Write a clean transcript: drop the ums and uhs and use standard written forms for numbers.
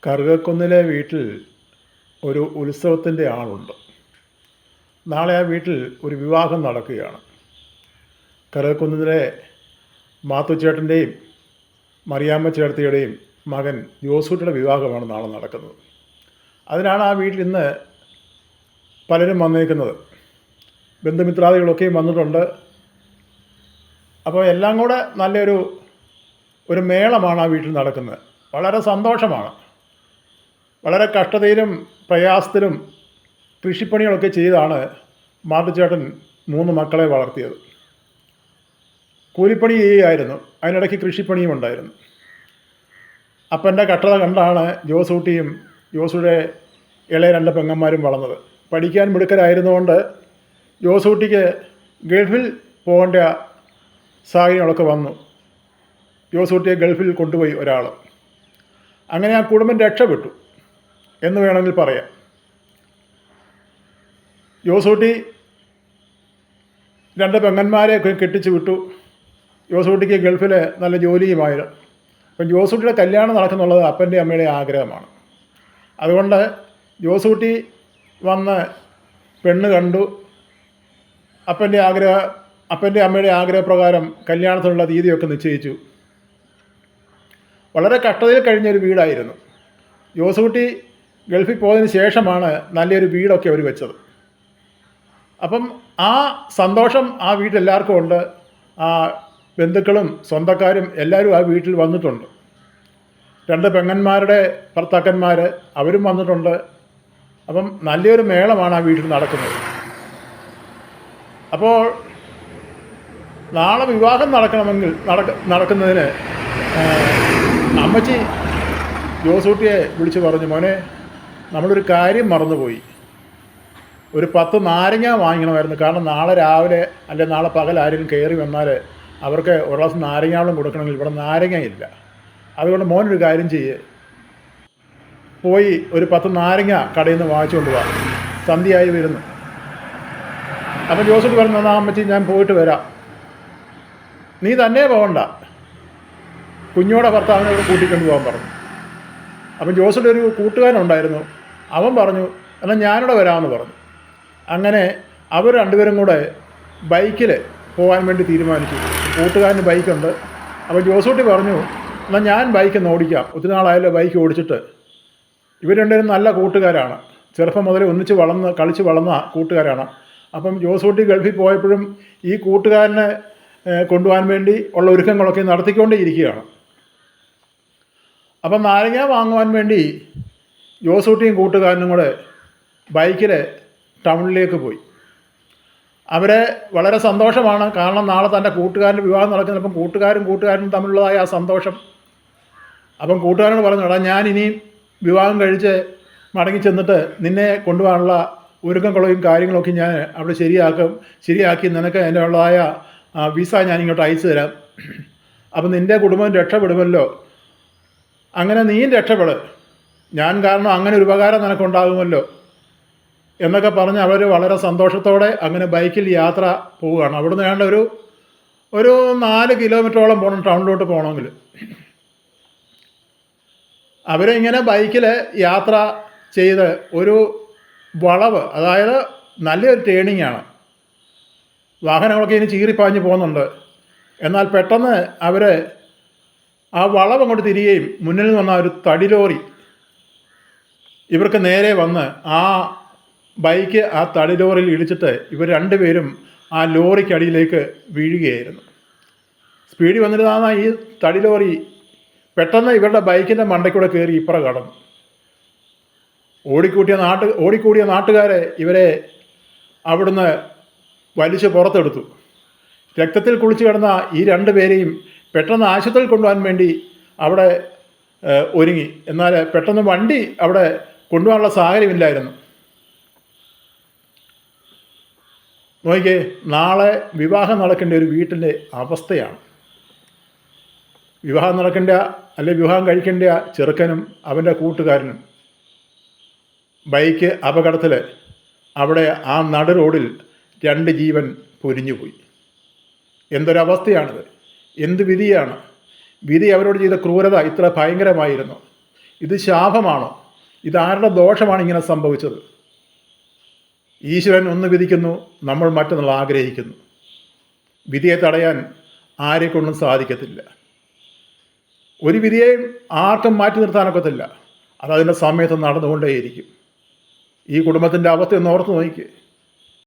കറുകക്കുന്നിലെ വീട്ടിൽ ഒരു ഉത്സവത്തിൻ്റെ ആളുണ്ട്. നാളെ ആ വീട്ടിൽ ഒരു വിവാഹം നടക്കുകയാണ്. കറുകക്കുന്നിലെ മാത്തുച്ചേട്ടൻ്റെയും മറിയാമ്മ ചേർത്തിയുടെയും മകൻ ജോസൂട്ടിയുടെ വിവാഹമാണ് നാളെ നടക്കുന്നത്. അതിനാണ് ആ വീട്ടിൽ ഇന്ന് പലരും വന്നേക്കുന്നത്. ബന്ധുമിത്രാദികളൊക്കെയും വന്നിട്ടുണ്ട്. അപ്പോൾ എല്ലാം കൂടെ നല്ലൊരു മേളമാണ് ആ വീട്ടിൽ നടക്കുന്നത്. വളരെ സന്തോഷമാണ്. വളരെ കഷ്ടതയിലും പ്രയാസത്തിലും കൃഷിപ്പണികളൊക്കെ ചെയ്താണ് മാത്തുച്ചേട്ടൻ 3 മക്കളെ വളർത്തിയത്. കൂലിപ്പണി ചെയ്യുകയായിരുന്നു, അതിനിടയ്ക്ക് കൃഷിപ്പണിയും ഉണ്ടായിരുന്നു. അപ്പൻ്റെ കഷ്ടത കണ്ടാണ് ജോസൂട്ടിയുടെ ഇളയ 2 പെങ്ങന്മാരും വളർന്നത്. പഠിക്കാൻ മിടുക്കരായിരുന്നുകൊണ്ട് ജോസൂട്ടിക്ക് ഗൾഫിൽ പോകേണ്ട സാഹചര്യങ്ങളൊക്കെ വന്നു. ജോസൂട്ടിയെ ഗൾഫിൽ കൊണ്ടുപോയി ഒരാൾ. അങ്ങനെ ആ കുടുംബം രക്ഷപ്പെട്ടു എന്ന് വേണമെങ്കിൽ പറയാം. ജോസൂട്ടി 2 പെങ്ങന്മാരെയൊക്കെ കെട്ടിച്ചു വിട്ടു. ജോസൂട്ടിക്ക് ഗൾഫിൽ നല്ല ജോലിയുമായിരുന്നു. അപ്പം ജോസൂട്ടിയുടെ കല്യാണം നടക്കുന്നുള്ളത് അപ്പൻ്റെ അമ്മയുടെ ആഗ്രഹമാണ്. അതുകൊണ്ട് ജോസൂട്ടി വന്ന് പെണ്ണ് കണ്ടു. അപ്പൻ്റെ അമ്മയുടെ ആഗ്രഹപ്രകാരം കല്യാണത്തിനുള്ള തീയതിയൊക്കെ നിശ്ചയിച്ചു. വളരെ കഷ്ടതയിൽ കഴിഞ്ഞൊരു വീടായിരുന്നു. ജോസൂട്ടി ഗൾഫിൽ പോയതിന് ശേഷമാണ് നല്ലൊരു വീടൊക്കെ അവർ വെച്ചത്. അപ്പം ആ സന്തോഷം ആ വീട്ടിലെല്ലാവർക്കും ഉണ്ട്. ആ ബന്ധുക്കളും സ്വന്തക്കാരും എല്ലാവരും ആ വീട്ടിൽ വന്നിട്ടുണ്ട്. 2 പെങ്ങന്മാരുടെ ഭർത്താക്കന്മാർ അവരും വന്നിട്ടുണ്ട്. അപ്പം നല്ലൊരു മേളമാണ് ആ വീട്ടിൽ നടക്കുന്നത്. അപ്പോൾ നാളെ വിവാഹം നടക്കുന്നതിന് അമ്മച്ചി ജോസൂട്ടിയെ വിളിച്ച് പറഞ്ഞു, മോനെ, നമ്മളൊരു കാര്യം മറന്നുപോയി. ഒരു 10 നാരങ്ങ വാങ്ങിക്കണമായിരുന്നു. കാരണം നാളെ രാവിലെ അല്ലെങ്കിൽ നാളെ പകൽ ആരെങ്കിലും കയറി വന്നാൽ അവർക്ക് ഒരു ഗ്ലാസ് നാരങ്ങാവെള്ളം കൊടുക്കണമെങ്കിൽ ഇവിടെ നാരങ്ങയില്ല. അതുകൊണ്ട് മോനൊരു കാര്യം ചെയ്യേ, പോയി ഒരു 10 നാരങ്ങ കടയിൽ നിന്ന് വാങ്ങിച്ചുകൊണ്ട് പോവാം, സന്ധ്യയായി വരുന്നു. അപ്പം ജോസൂട്ടി പറഞ്ഞു, എന്നാൽ അമ്മച്ചി ഞാൻ പോയിട്ട് വരാം. നീ തന്നെ പോകണ്ട, കുഞ്ഞോടെ ഭർത്താവിനെ ഇവിടെ കൂട്ടിക്കൊണ്ട് പോകാൻ പറഞ്ഞു. അപ്പം ജോസൂട്ടി ഒരു കൂട്ടുകാരനുണ്ടായിരുന്നു. അവൻ പറഞ്ഞു, എന്നാൽ ഞാനിവിടെ വരാമെന്ന് പറഞ്ഞു. അങ്ങനെ അവർ 2 പേരും കൂടെ ബൈക്കിൽ പോകാൻ വേണ്ടി തീരുമാനിച്ചു. കൂട്ടുകാരന് ബൈക്കുണ്ട്. അപ്പോൾ ജോസൂട്ടി പറഞ്ഞു, എന്നാൽ ഞാൻ ബൈക്കൊന്ന് ഓടിക്കാം, ഒത്തിരി നാളായാലും ബൈക്ക് ഓടിച്ചിട്ട്. ഇവർ 2 പേരും നല്ല കൂട്ടുകാരാണ്. ചെറുപ്പം മുതൽ ഒന്നിച്ച് കളിച്ച് വളർന്ന കൂട്ടുകാരാണ്. അപ്പം ജോസൂട്ടി ഗൾഫിൽ പോയപ്പോഴും ഈ കൂട്ടുകാരനെ കൊണ്ടുപോകാൻ വേണ്ടി ഉള്ള ഒരുക്കങ്ങളൊക്കെ നടത്തിക്കൊണ്ടേയിരിക്കുകയാണ്. അപ്പം നാരങ്ങ വാങ്ങുവാൻ വേണ്ടി ജോസൂട്ടിയും കൂട്ടുകാരനും കൂടെ ബൈക്കിൽ ടൗണിലേക്ക് പോയി. അവരെ വളരെ സന്തോഷമാണ്. കാരണം നാളെ തൻ്റെ കൂട്ടുകാരൻ്റെ വിവാഹം നടക്കുന്നപ്പം കൂട്ടുകാരും തമ്മിലുള്ളതായ ആ സന്തോഷം. അപ്പം കൂട്ടുകാരനോട് പറഞ്ഞു, എടാ, ഞാൻ ഇനിയും വിവാഹം കഴിച്ച് മടങ്ങി ചെന്നിട്ട് നിന്നെ കൊണ്ടുപോകാനുള്ള ഒരുക്കങ്ങളൊക്കെയും കാര്യങ്ങളൊക്കെ ഞാൻ അവിടെ ശരിയാക്കി നിനക്ക് എൻ്റെ ഉള്ളതായ വിസ ഞാൻ ഇങ്ങോട്ട് അയച്ചു തരാം. അപ്പം നിൻ്റെ കുടുംബം രക്ഷപ്പെടുമല്ലോ, അങ്ങനെ നീയും രക്ഷപ്പെടും, ഞാൻ കാരണം അങ്ങനെ ഒരു ഉപകാരം നിനക്കുണ്ടാകുമല്ലോ എന്നൊക്കെ പറഞ്ഞ് അവർ വളരെ സന്തോഷത്തോടെ അങ്ങനെ ബൈക്കിൽ യാത്ര പോവുകയാണ്. അവിടുന്ന് വേണ്ട ഒരു 4 കിലോമീറ്ററോളം പോകണം ടൗണിലോട്ട് പോകണമെങ്കിൽ. അവരിങ്ങനെ ബൈക്കിൽ യാത്ര ചെയ്ത് ഒരു വളവ്, അതായത് നല്ലൊരു ടേണിങ്ങാണ്. വാഹനങ്ങളൊക്കെ ഇനി ചീറിപ്പാഞ്ഞ് പോകുന്നുണ്ട്. എന്നാൽ പെട്ടെന്ന് അവർ ആ വളവ് അങ്ങോട്ട് തിരികെയും മുന്നിൽ നിന്ന് വന്ന ഒരു തടി ലോറി ഇവർക്ക് നേരെ വന്ന് ആ ബൈക്ക് ആ തടി ലോറിയിൽ ഇടിച്ചിട്ട് ഇവർ 2 പേരും ആ ലോറിക്കടിയിലേക്ക് വീഴുകയായിരുന്നു. സ്പീഡിൽ വന്നിരുന്ന ഈ തടി ലോറി പെട്ടെന്ന് ഇവരുടെ ബൈക്കിൻ്റെ മണ്ടയ്ക്കൂടെ കയറി ഇപ്പുറം കടന്നു. ഓടിക്കൂടിയ നാട്ടുകാരെ ഇവരെ അവിടുന്ന് വലിച്ച് പുറത്തെടുത്തു. രക്തത്തിൽ കുളിച്ച് കിടന്ന ഈ 2 പേരെയും പെട്ടെന്ന് ആശുപത്രിയിൽ കൊണ്ടുപോകാൻ വേണ്ടി അവിടെ ഒരുങ്ങി. എന്നാൽ പെട്ടെന്ന് വണ്ടി അവിടെ കൊണ്ടുപോകാനുള്ള സാഹചര്യമില്ലായിരുന്നു. നോക്കിക്കേ, നാളെ വിവാഹം നടക്കേണ്ട ഒരു വീട്ടിൻ്റെ അവസ്ഥയാണ്. വിവാഹം നടക്കേണ്ട അല്ലെങ്കിൽ വിവാഹം കഴിക്കേണ്ട ചെറുക്കനും അവൻ്റെ കൂട്ടുകാരനും ബൈക്ക് അപകടത്തിൽ അവിടെ ആ നടു റോഡിൽ 2 ജീവൻ പൊരിഞ്ഞുപോയി. എന്തൊരവസ്ഥയാണിത്! എന്ത് വിധിയാണ്! വിധി അവരോട് ചെയ്ത ക്രൂരത ഇത്ര ഭയങ്കരമായിരുന്നു. ഇത് ശാപമാണ്. ഇതാരുടെ ദോഷമാണ് ഇങ്ങനെ സംഭവിച്ചത്? ഈശ്വരൻ ഒന്ന് വിധിക്കുന്നു, നമ്മൾ മറ്റൊന്നുള്ള ആഗ്രഹിക്കുന്നു. വിധിയെ തടയാൻ ആരെക്കൊണ്ടും സാധിക്കത്തില്ല. ഒരു വിധിയെയും ആർക്കും മാറ്റി നിർത്താനൊക്കത്തില്ല. അതതിൻ്റെ സമയത്ത് നടന്നുകൊണ്ടേയിരിക്കും. ഈ കുടുംബത്തിൻ്റെ അവസ്ഥ ഒന്ന് ഓർത്ത് നോക്കിക്കേ.